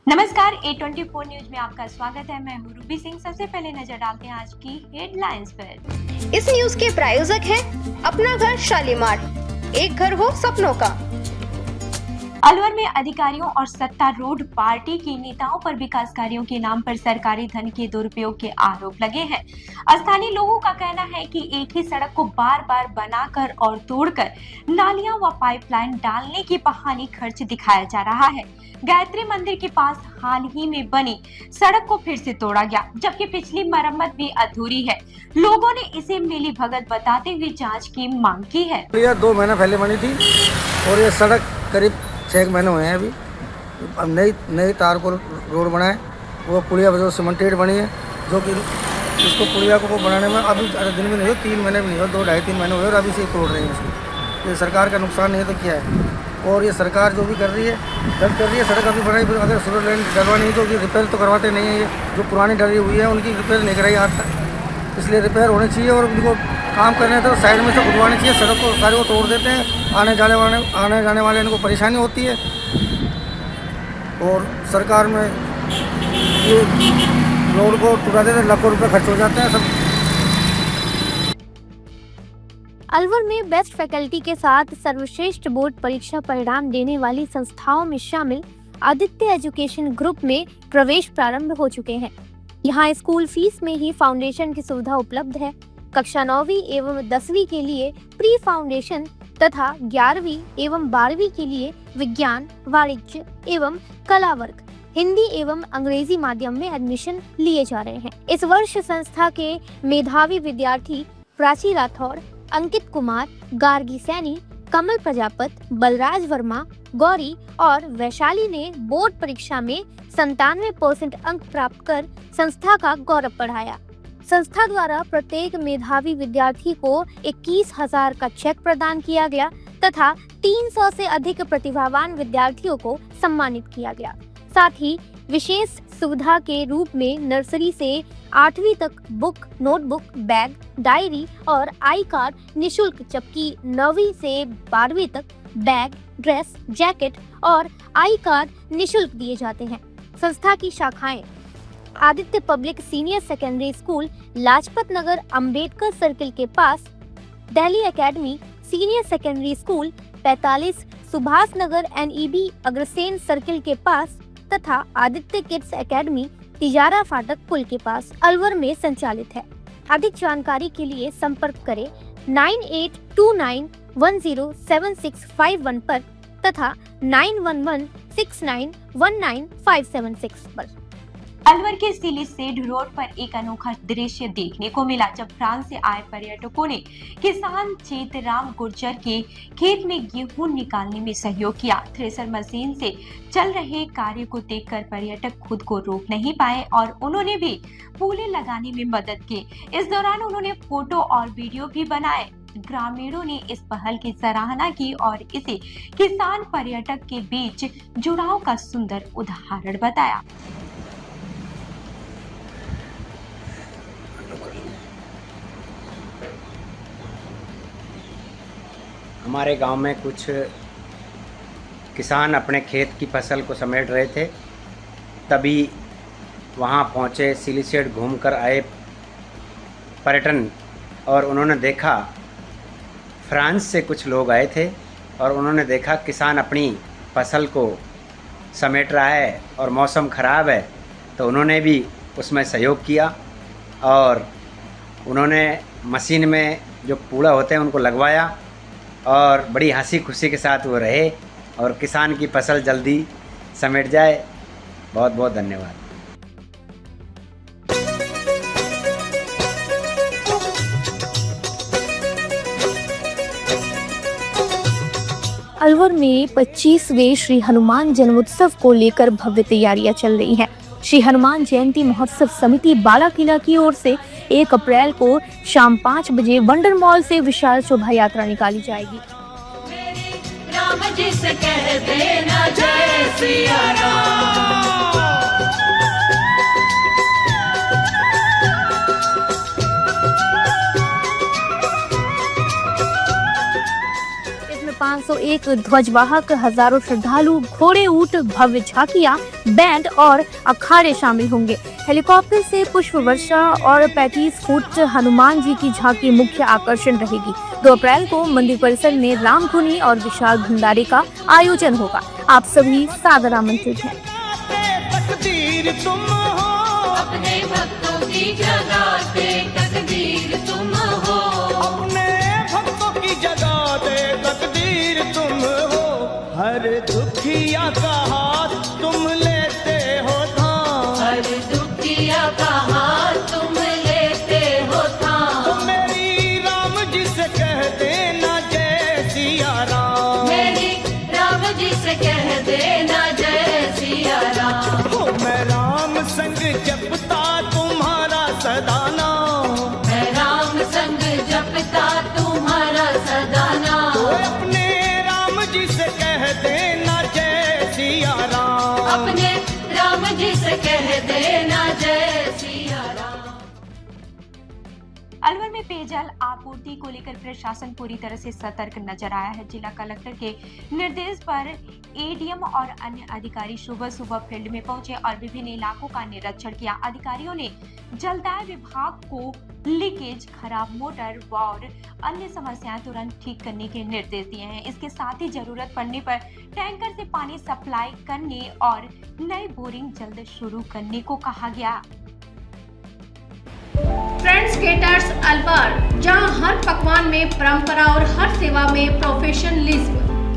नमस्कार, A24 news में आपका स्वागत है। मैं हूँ रूबी सिंह। सबसे पहले नजर डालते हैं आज की हेडलाइंस पर। इस न्यूज के प्रायोजक हैं अपना घर शालीमार, एक घर हो सपनों का। अलवर में अधिकारियों और सत्तारूढ़ पार्टी के नेताओं पर विकास कार्यों के नाम पर सरकारी धन के दुरुपयोग के आरोप लगे हैं। स्थानीय लोगों का कहना है कि एक ही सड़क को बार बार बनाकर और तोड़कर नालियां व पाइपलाइन डालने के बहाने खर्च दिखाया जा रहा है। गायत्री मंदिर के पास हाल ही में बनी सड़क को फिर से तोड़ा गया, जबकि पिछली मरम्मत भी अधूरी है। लोगों ने इसे मिली भगत बताते हुए जांच की मांग की है। यह 2 महीना पहले बनी थी और ये सड़क करीब 6 महीने हुए हैं अभी। अब नई तार को रोड बना है, वो पुलिया जो सीमेंटेड बनी है, जो कि इसको पुलिया को बनाने में अभी दिन में नहीं हो, 3 महीने भी नहीं हो, 2-2.5-3 महीने हुए और अभी से तोड़ रहे हैं इसको। ये सरकार का नुकसान नहीं है तो क्या है। और ये सरकार जो भी कर रही है, जब कर रही है सड़क अभी बनाई, अगर सीवर लाइन डलवानी है तो रिपेयर तो करवाते नहीं है। ये जो पुरानी डली हुई है उनकी रिपेयर नहीं कराई आज तक, इसलिए रिपेयर होनी चाहिए और उनको काम करने तो साइड में से खुदवानी चाहिए। सड़क को सारे को तोड़ देते हैं, आने जाने वाले इनको परेशानी होती है। और सरकार में ये रोड को टुटा देते, लाखों रुपए खर्च हो जाते हैं सब। अलवर में बेस्ट फैकल्टी के साथ सर्वश्रेष्ठ बोर्ड परीक्षा परिणाम देने वाली संस्थाओं में शामिल आदित्य एजुकेशन ग्रुप में प्रवेश प्रारंभ हो चुके हैं। यहाँ स्कूल फीस में ही फाउंडेशन की सुविधा उपलब्ध है। कक्षा 9वीं एवं 10वीं के लिए प्री फाउंडेशन तथा 11वीं एवं 12वीं के लिए विज्ञान, वाणिज्य एवं कला वर्ग, हिंदी एवं अंग्रेजी माध्यम में एडमिशन लिए जा रहे हैं। इस वर्ष संस्था के मेधावी विद्यार्थी प्राची राठौर, अंकित कुमार, गार्गी सैनी, कमल प्रजापत, बलराज वर्मा, गौरी और वैशाली ने बोर्ड परीक्षा में 97% अंक प्राप्त कर संस्था का गौरव बढ़ाया। संस्था द्वारा प्रत्येक मेधावी विद्यार्थी को 21,000 का चेक प्रदान किया गया तथा 300 से अधिक प्रतिभावान विद्यार्थियों को सम्मानित किया गया। साथ ही विशेष सुविधा के रूप में नर्सरी से 8वीं तक बुक, नोटबुक, बैग, डायरी और आई कार्ड निःशुल्क, जबकि 9वीं से 12वीं तक बैग, ड्रेस, जैकेट और आई कार्ड निःशुल्क दिए जाते हैं। संस्था की शाखाएं Aditya public senior secondary school, Lajpat Nagar Ambedkar circle के पास, Delhi academy senior secondary school 45 Subhash Nagar NEB Agrasen circle के पास तथा आदित्य किड्स एकेडमी तिजारा फाटक पुल के पास अलवर में संचालित है। अधिक जानकारी के लिए संपर्क करें 9829107651 पर तथा 9116919576 पर। अलवर के सिलीसेड रोड पर एक अनोखा दृश्य देखने को मिला, जब फ्रांस से आए पर्यटकों ने किसान चेतराम गुर्जर के खेत में गेहूं निकालने में सहयोग किया। थ्रेसर मशीन से चल रहे कार्य को देखकर पर्यटक खुद को रोक नहीं पाए और उन्होंने भी फूले लगाने में मदद की। इस दौरान उन्होंने फोटो और वीडियो भी बनाए। ग्रामीणों ने इस पहल की सराहना की और इसे किसान पर्यटक के बीच जुड़ाव का सुंदर उदाहरण बताया। हमारे गांव में कुछ किसान अपने खेत की फसल को समेट रहे थे, तभी वहां पहुंचे सिलीसेड घूमकर आए पर्यटन और उन्होंने देखा फ्रांस से कुछ लोग आए थे और उन्होंने देखा किसान अपनी फसल को समेट रहा है और मौसम ख़राब है, तो उन्होंने भी उसमें सहयोग किया और उन्होंने मशीन में जो कूड़ा होते हैं उनको लगवाया और बड़ी हंसी खुशी के साथ वो रहे और किसान की फसल जल्दी समेट जाए। बहुत बहुत धन्यवाद। अलवर में 25वें श्री हनुमान जन्मोत्सव को लेकर भव्य तैयारियां चल रही हैं। श्री हनुमान जयंती महोत्सव समिति बाला किला की ओर से 1 अप्रैल को शाम 5 बजे वंडर मॉल से विशाल शोभा यात्रा निकाली जाएगी। राम जी से कह देना जय सिया राम। इसमें 500 एक ध्वजवाहक, हजारों श्रद्धालु, घोड़े, ऊंट, भव्य झांकियां, बैंड और अखाड़े शामिल होंगे। हेलीकॉप्टर से पुष्प वर्षा और 35 फुट हनुमान जी की झांकी मुख्य आकर्षण रहेगी। 2 अप्रैल को मंदिर परिसर में रामधुनी और विशाल भंडारे का आयोजन होगा। आप सभी सादर आमंत्रित हैं। तकदीर तुम हो, अपने भक्तों की जगाते तकदीर तुम हो, अपने भक्तों की जगाते तकदीर तुम हो। हर दुखिया का हाथ तुम लेते हो थाम, हर दुखिया का हाथ तुम लेते हो थाम। तो मेरी राम जी से कह देना जय सिया राम, मेरी राम जी से कह देना जय सिया राम। हो मैं राम संग जपता तुम्हारा सदा नाम, मैं राम संग जपता तुम्हारा सदा नाम। तो अपने राम जी से कह देना जय सिया राम, अपने राम जी से कह देना जय सिया राम। अलवर में पेयजल आपूर्ति को लेकर प्रशासन पूरी तरह से सतर्क नजर आया है। जिला कलेक्टर के निर्देश पर एडीएम और अन्य अधिकारी सुबह सुबह फील्ड में पहुंचे और विभिन्न इलाकों का निरीक्षण किया। अधिकारियों ने जलदाय विभाग को लीकेज, खराब मोटर और अन्य समस्याएं तुरंत ठीक करने के निर्देश दिए हैं। इसके साथ ही जरूरत पड़ने पर टैंकर से पानी सप्लाई करने और नई बोरिंग जल्द शुरू करने को कहा गया। फ्रेंड्स केटर्स अलवर, जहां हर पकवान में परंपरा और हर सेवा में प्रोफेशनलिज्म,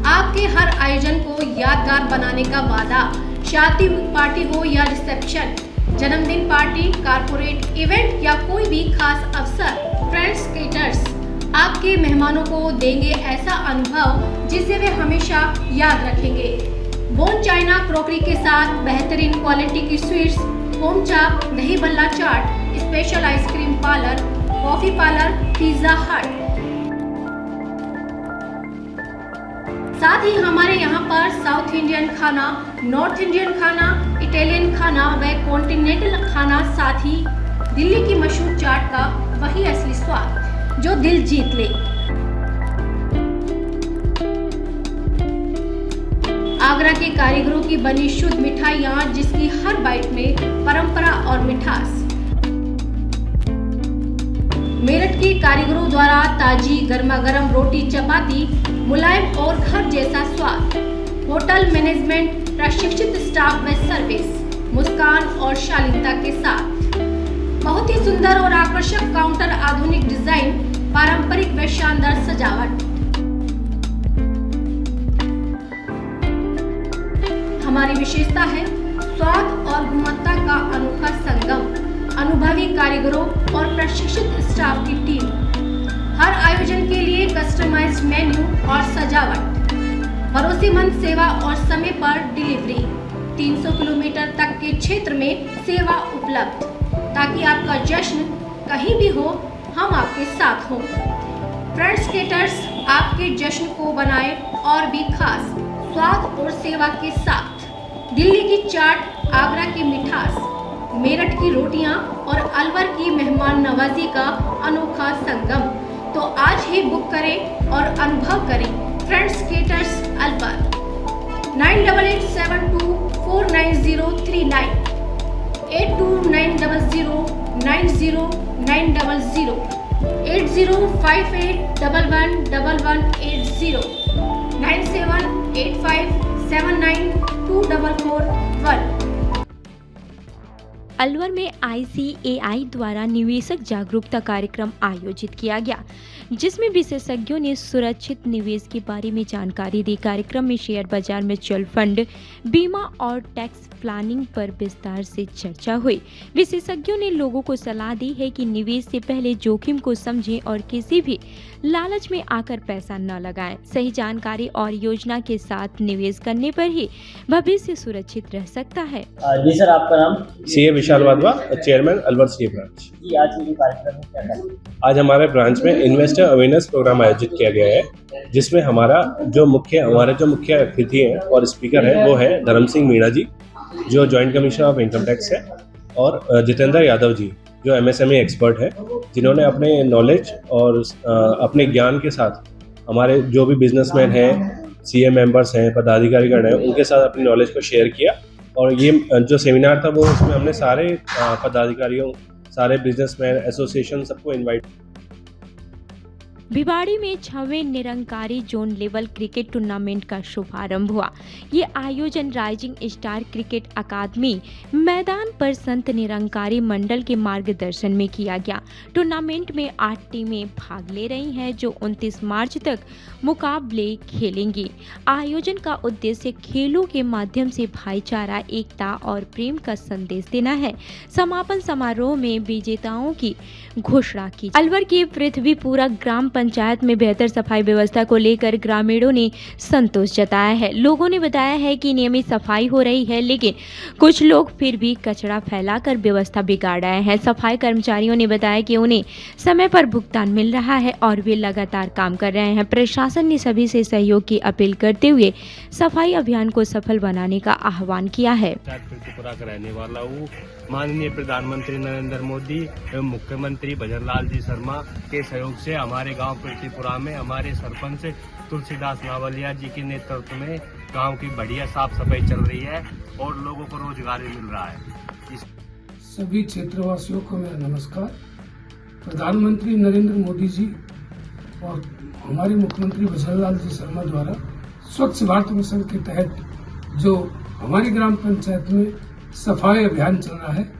आपके हर आयोजन को यादगार बनाने का वादा। शादी पार्टी हो या रिसेप्शन, जन्मदिन पार्टी, कारपोरेट इवेंट या कोई भी खास अवसर, फ्रेंड्स केटर्स आपके मेहमानों को देंगे ऐसा अनुभव जिसे वे हमेशा याद रखेंगे। बोन चाइना क्रॉकरी के साथ बेहतरीन क्वालिटी की sweets, home chaap, dahi bhalla chaat, special ice cream parlour, coffee parlour, Pizza Hut. साथ ही हमारे यहाँ पर साउथ इंडियन खाना, नॉर्थ इंडियन खाना, इटालियन खाना व कॉन्टिनेंटल खाना, साथ ही दिल्ली की मशहूर चाट का वही असली स्वाद जो दिल जीत ले। आगरा के कारीगरों की बनी शुद्ध मिठाइयाँ, जिसकी हर बाइट में परंपरा और मिठास। मेरठ के कारीगरों द्वारा ताजी गर्मा गर्म रोटी चपाती, मुलायम और घर जैसा स्वाद। होटल मैनेजमेंट, प्रशिक्षित स्टाफ व सर्विस, मुस्कान और शालीनता के साथ। बहुत ही सुंदर और आकर्षक काउंटर, आधुनिक डिजाइन, पारंपरिक व शानदार सजावट। हमारी विशेषता है स्वाद और गुणवत्ता का अनोखा संगम, अनुभवी कारीगरों और प्रशिक्षित स्टाफ की टीम। हर आयोजन के लिए कस्टमाइज्ड मेन्यू और सजावट, भरोसेमंद सेवा और समय पर डिलीवरी। 300 किलोमीटर तक के क्षेत्र में सेवा उपलब्ध, ताकि आपका जश्न कहीं भी हो, हम आपके साथ हों। फ्रेंड्स केटर्स आपके जश्न को बनाए और भी खास स्वाद और सेवा के साथ। दिल्ली की चाट, आगरा की मिठास, मेरठ की रोटियां और अलवर की मेहमान नवाजी का अनोखा संगम। तो आज ही बुक करें और अनुभव करें फ्रेंड्स केटर्स अलवर। 9887249039, 8290090900, 8058111180, 9785792441। अलवर में ICAI द्वारा निवेशक जागरूकता कार्यक्रम आयोजित किया गया, जिसमें विशेषज्ञों ने सुरक्षित निवेश के बारे में जानकारी दी। कार्यक्रम में शेयर बाजार, म्यूचुअल फंड, बीमा और टैक्स प्लानिंग पर विस्तार से चर्चा हुई। विशेषज्ञों ने लोगों को सलाह दी है कि निवेश से पहले जोखिम को समझें और किसी भी लालच में आकर पैसा न लगाएं। सही जानकारी और योजना के साथ निवेश करने पर ही भविष्य सुरक्षित रह सकता है। जी सर, आपका नाम? CA Vishal Wadhwa, chairman Alwar CA branch. जी, आज ये कार्यक्रम में क्या है? आज हमारे ब्रांच में इन्वेस्टर अवेयरनेस प्रोग्राम आयोजित किया गया है, जिसमें हमारे जो मुख्य अतिथि हैं और स्पीकर हैं वो है धर्म सिंह मीणा जी, जो joint commissioner of income tax है, और जितेंद्र यादव जी, जो MSME एक्सपर्ट है, जिन्होंने अपने नॉलेज और अपने ज्ञान के साथ हमारे जो भी बिजनेसमैन हैं, CA मेंबर्स हैं, पदाधिकारीगण हैं, उनके साथ अपनी नॉलेज को शेयर किया। और ये जो सेमिनार था वो उसमें हमने सारे पदाधिकारियों, सारे बिजनेसमैन, एसोसिएशन सबको इनवाइट। भिवाड़ी में 6वें Nirankari zone level cricket tournament का शुभारंभ हुआ। ये आयोजन राइजिंग स्टार क्रिकेट अकादमी मैदान पर संत निरंकारी मंडल के मार्गदर्शन में किया गया। टूर्नामेंट में 8 टीमें भाग ले रही हैं जो 29 मार्च तक मुकाबले खेलेंगी। आयोजन का उद्देश्य खेलों के माध्यम से भाईचारा, एकता और प्रेम का संदेश देना है। समापन समारोह में विजेताओं की घोषणा की। अलवर की पृथ्वीपुरा ग्राम पंचायत में बेहतर सफाई व्यवस्था को लेकर ग्रामीणों ने संतोष जताया है। लोगों ने बताया है कि नियमित सफाई हो रही है, लेकिन कुछ लोग फिर भी कचरा फैलाकर व्यवस्था बिगाड़ रहे हैं। सफाई कर्मचारियों ने बताया कि उन्हें समय पर भुगतान मिल रहा है और वे लगातार काम कर रहे हैं। प्रशासन ने सभी से सहयोग की अपील करते हुए सफाई अभियान को सफल बनाने का आह्वान किया है। पृथ्वीपुरा का रहने वाला हूँ। माननीय प्रधानमंत्री नरेंद्र मोदी एवं मुख्यमंत्री भजनलाल जी शर्मा के सहयोग से हमारे गांव पृथ्वीपुरा में हमारे सरपंच तुलसीदास नावलिया जी के नेतृत्व में गांव की बढ़िया साफ सफाई चल रही है और लोगों को रोजगार भी मिल रहा है। सभी क्षेत्रवासियों को मेरा नमस्कार। प्रधानमंत्री नरेंद्र मोदी जी और हमारे मुख्यमंत्री भजनलाल जी शर्मा द्वारा स्वच्छ भारत मिशन के तहत जो हमारी ग्राम पंचायत में सफाई अभियान चल रहा है,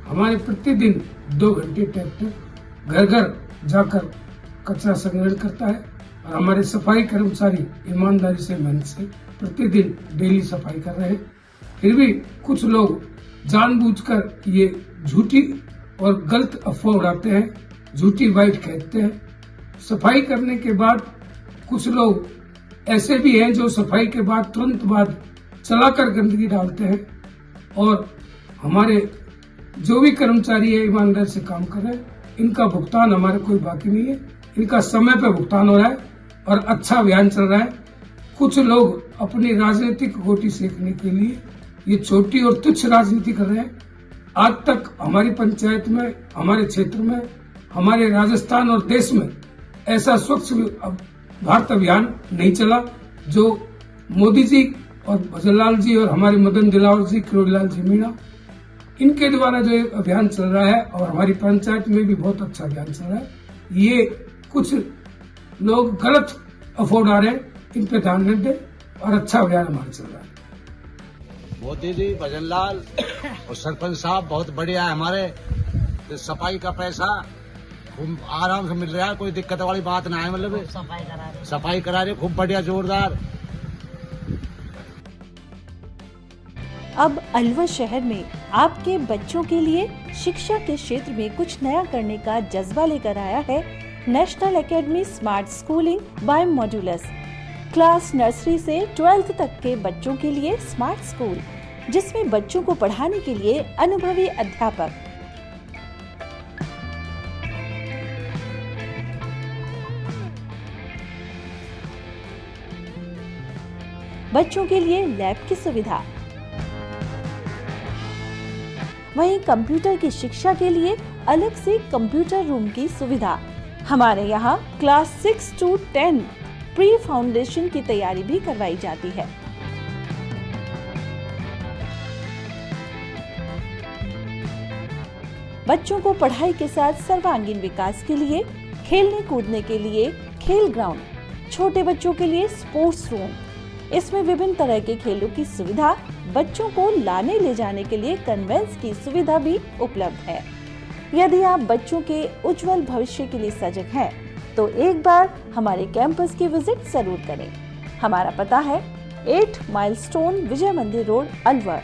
हमारे प्रतिदिन 2 घंटे ट्रैक्टर घर घर जाकर कचरा संग्रहण करता है और हमारे सफाई कर्मचारी ईमानदारी से, मेहनत से प्रतिदिन डेली सफाई कर रहे हैं। फिर भी कुछ लोग जानबूझकर ये झूठी और गलत अफवाह उड़ाते हैं, झूठी वाइट कहते हैं। सफाई करने के बाद कुछ लोग ऐसे भी हैं जो सफाई के बाद तुरंत बाद चलाकर गंदगी डालते हैं और हमारे जो भी कर्मचारी है ईमानदार से काम कर रहे हैं, इनका भुगतान हमारे कोई बाकी नहीं है। इनका समय पर भुगतान हो रहा है और अच्छा अभियान चल रहा है। कुछ लोग अपनी राजनीतिक गोटी सेकने के लिए ये छोटी और तुच्छ राजनीति कर रहे हैं। आज तक हमारी पंचायत में, हमारे क्षेत्र में, हमारे राजस्थान और देश में ऐसा स्वच्छ भारत अभियान नहीं चला जो मोदी जी और भजनलाल जी और हमारे मदन दिलावर जी, किरोड़ीलाल जी मीणा, इनके द्वारा जो अभियान चल रहा है और हमारी पंचायत में भी बहुत अच्छा अभियान चल रहा है। ये कुछ लोग गलत अफवाह उड़ा रहे हैं, इन पे ध्यान न दें और अच्छा अभियान हमारा चल रहा है। मोदी जी, भजनलाल और सरपंच साहब बहुत बढ़िया है। हमारे सफाई का पैसा खूब आराम से मिल रहा है, कोई दिक्कत वाली बात ना है। मतलब सफाई करा रहे खूब बढ़िया, जोरदार। अब अलवर शहर में आपके बच्चों के लिए शिक्षा के क्षेत्र में कुछ नया करने का जज्बा लेकर आया है national academy smart schooling by modulus. Class nursery से 12th तक के बच्चों के लिए स्मार्ट स्कूल, जिसमें बच्चों को पढ़ाने के लिए अनुभवी अध्यापक, बच्चों के लिए लैब की सुविधा, वहीं कंप्यूटर की शिक्षा के लिए अलग से कंप्यूटर रूम की सुविधा। हमारे यहाँ क्लास 6 to 10 प्री फाउंडेशन की तैयारी भी करवाई जाती है। बच्चों को पढ़ाई के साथ सर्वांगीण विकास के लिए, खेलने कूदने के लिए खेल ग्राउंड, छोटे बच्चों के लिए स्पोर्ट्स रूम, इसमें विभिन्न तरह के खेलों की सुविधा, बच्चों को लाने ले जाने के लिए कन्वेंस की सुविधा भी उपलब्ध है। यदि आप बच्चों के उज्जवल भविष्य के लिए सजग हैं, तो एक बार हमारे कैंपस की विजिट जरूर करें। हमारा पता है 8 माइलस्टोन विजय मंदिर road, Alwar.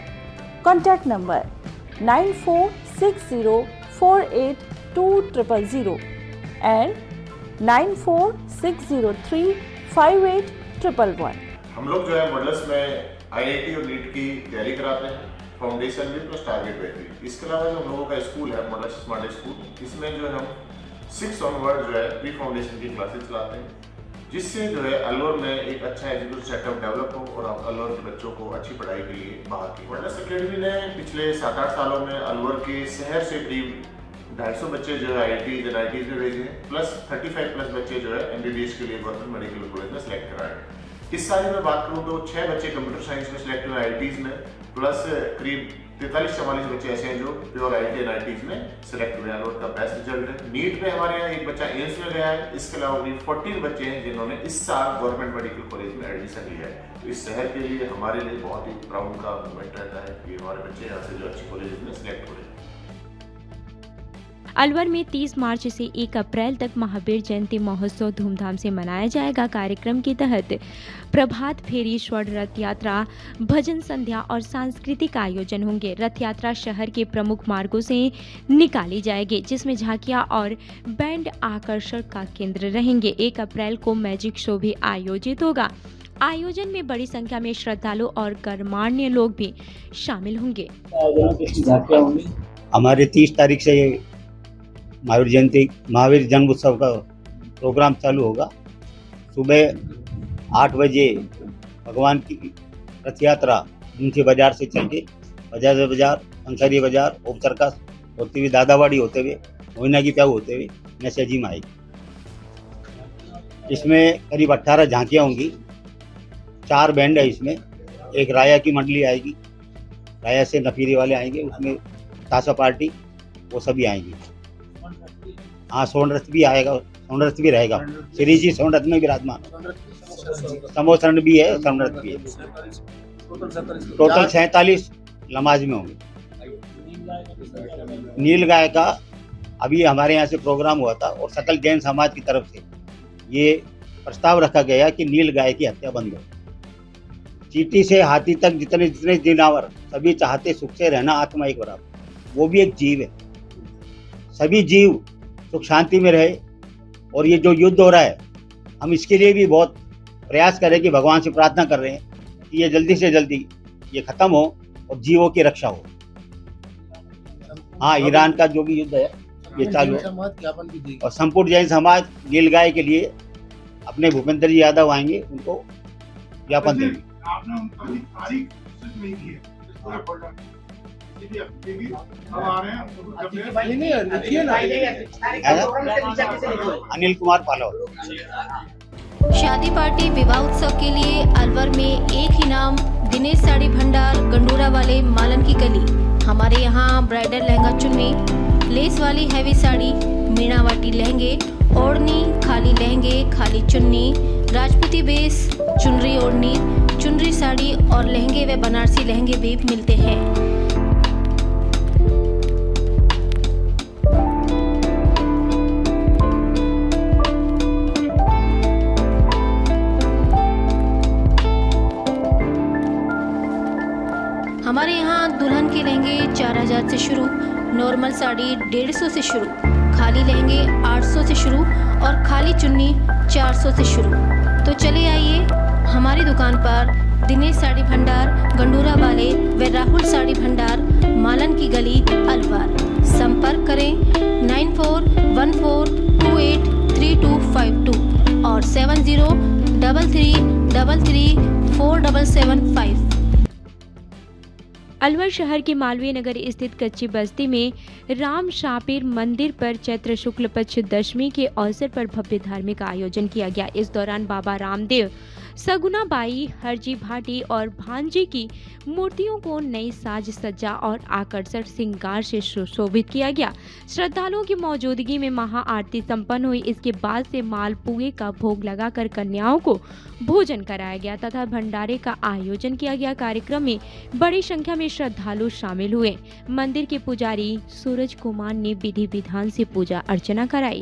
Contact number 9460482000 and 9460358111। हम लोग जो है मॉडल्स में IIT और नीट की तैयारी कराते हैं, फाउंडेशन भी प्लस टारगेट बेहतरी। इसके अलावा जो हम लोगों का स्कूल है मॉडल्स स्मार्ट स्कूल, इसमें जो है हम 6 ऑनवर्ड जो है प्री फाउंडेशन की क्लासेस चलाते हैं, जिससे जो है अलवर में एक अच्छा एजुकेशन सेटअप डेवलप हो और अलवर के बच्चों को अच्छी पढ़ाई के लिए बाहर की। मॉडल्स अकेडमी ने पिछले 7-8 सालों में अलवर के शहर से करीब 250 बच्चे जो है IITs में भेजे हैं, प्लस 35+ बच्चे जो है MBBS के लिए गवर्नमेंट मेडिकल कॉलेज में सेलेक्ट कराए हैं। इस साल मैं बात करूं तो 6 बच्चे कंप्यूटर साइंस में सिलेक्ट हुए IITs में, प्लस करीब 43-44 बच्चे ऐसे हैं जो प्योर IIT एंड IITs में सिलेक्ट हुए हैं और उनका बेस्ट रिजल्ट है। नीट में हमारे यहाँ एक बच्चा एम्स में गया है, इसके अलावा भी 14 बच्चे हैं जिन्होंने इस साल गवर्नमेंट मेडिकल कॉलेज में एडमिशन लिया है। तो इस शहर के लिए हमारे लिए बहुत ही प्राउड का मोमेंट रहता है कि हमारे बच्चे यहाँ से जो अच्छी कॉलेज में सिलेक्ट हो रहे हैं। अलवर में 30 मार्च से 1 अप्रैल तक महावीर जयंती महोत्सव धूमधाम से मनाया जाएगा। कार्यक्रम के तहत प्रभात फेरी, स्वर्ण रथ यात्रा, भजन संध्या और सांस्कृतिक आयोजन होंगे। रथ यात्रा शहर के प्रमुख मार्गों से निकाली जाएगी, जिसमें झांकियां और बैंड आकर्षण का केंद्र रहेंगे। 1 अप्रैल को मैजिक शो भी आयोजित होगा। आयोजन में बड़ी संख्या में श्रद्धालु और गणमान्य लोग भी शामिल होंगे। हमारे 30 तारीख से महावीर जन्म उत्सव का प्रोग्राम चालू होगा। सुबह 8 बजे भगवान की रथ यात्रा मुंशी बाजार से चल के बाजार, अंसारी बाजार, ओम सर्कस होते हुए, दादावाड़ी होते हुए, मोइना की प्याऊ होते हुए मैसेजी में आएगी। इसमें करीब 18 झांकियाँ होंगी, 4 बैंड है इसमें। एक राया की मंडली आएगी, राया से नफीरे वाले आएंगे, उसमें ताशा पार्टी वो सभी आएंगे। हाँ, स्वर्ण रथ भी आएगा, स्वर्ण रथ भी रहेगा। श्री जी स्वर्ण रथ में विराजमान, समोसरण भी है, स्वर्ण रथ भी है। टोटल 47 नमाज में होंगे। नील गाय का अभी हमारे यहाँ से प्रोग्राम हुआ था और सकल जैन समाज की तरफ से ये प्रस्ताव रखा गया कि नील गाय की हत्या बंद हो। चींटी से हाथी तक जितने जितने जानवर सभी चाहते सुख से रहना, आत्मा एक बराबर, वो भी एक जीव है। सभी जीव सुख शांति में रहे। और ये जो युद्ध हो रहा है, हम इसके लिए भी बहुत प्रयास करें कि भगवान से प्रार्थना कर रहे हैं कि ये जल्दी से जल्दी ये खत्म हो और जीवों की रक्षा हो। हाँ, ईरान का जो भी युद्ध है ये चालू है। और संपूर्ण जैन समाज नीलगाय के लिए अपने भूपेंद्र जी यादव आएंगे, उनको ज्ञापन देंगे। अनिल कुमार पालव। शादी पार्टी विवाह उत्सव के लिए अलवर में एक ही नाम, दिनेश साड़ी भंडार, गंडूरा वाले, मालन की गली। हमारे यहाँ ब्राइडल लहंगा चुन्नी, लेस वाली हैवी साड़ी, मीणावाटी लहंगे, ओढ़नी, खाली लहंगे, खाली चुन्नी, राजपूती बेस, चुनरी ओढ़नी, चुनरी साड़ी और लहंगे व बनारसी लहंगे भी मिलते हैं। हमारे यहाँ दुल्हन के लहंगे 4000 से शुरू, नॉर्मल साड़ी 150 से शुरू, खाली लहंगे 800 से शुरू और खाली चुन्नी 400 से शुरू। तो चले आइए हमारी दुकान पर, दिनेश साड़ी भंडार, गंडूरा वाले व राहुल साड़ी भंडार, मालन की गली, अलवर। संपर्क करें 9414283252 और 7033334775। अलवर शहर के मालवीय नगर स्थित कच्ची बस्ती में राम शापिर मंदिर पर चैत्र शुक्ल पक्ष दशमी के अवसर पर भव्य धार्मिक आयोजन किया गया। इस दौरान बाबा रामदेव, सगुना बाई, हरजी भाटी और भांजी की मूर्तियों को नई साज सज्जा और आकर्षक श्रृंगार से सुशोभित किया गया। श्रद्धालुओं की मौजूदगी में महाआरती संपन्न हुई। इसके बाद से मालपुए का भोग लगाकर कन्याओं को भोजन कराया गया तथा भंडारे का आयोजन किया गया। कार्यक्रम में बड़ी संख्या में श्रद्धालु शामिल हुए। मंदिर के पुजारी सूरज कुमार ने विधि विधान से पूजा अर्चना कराई।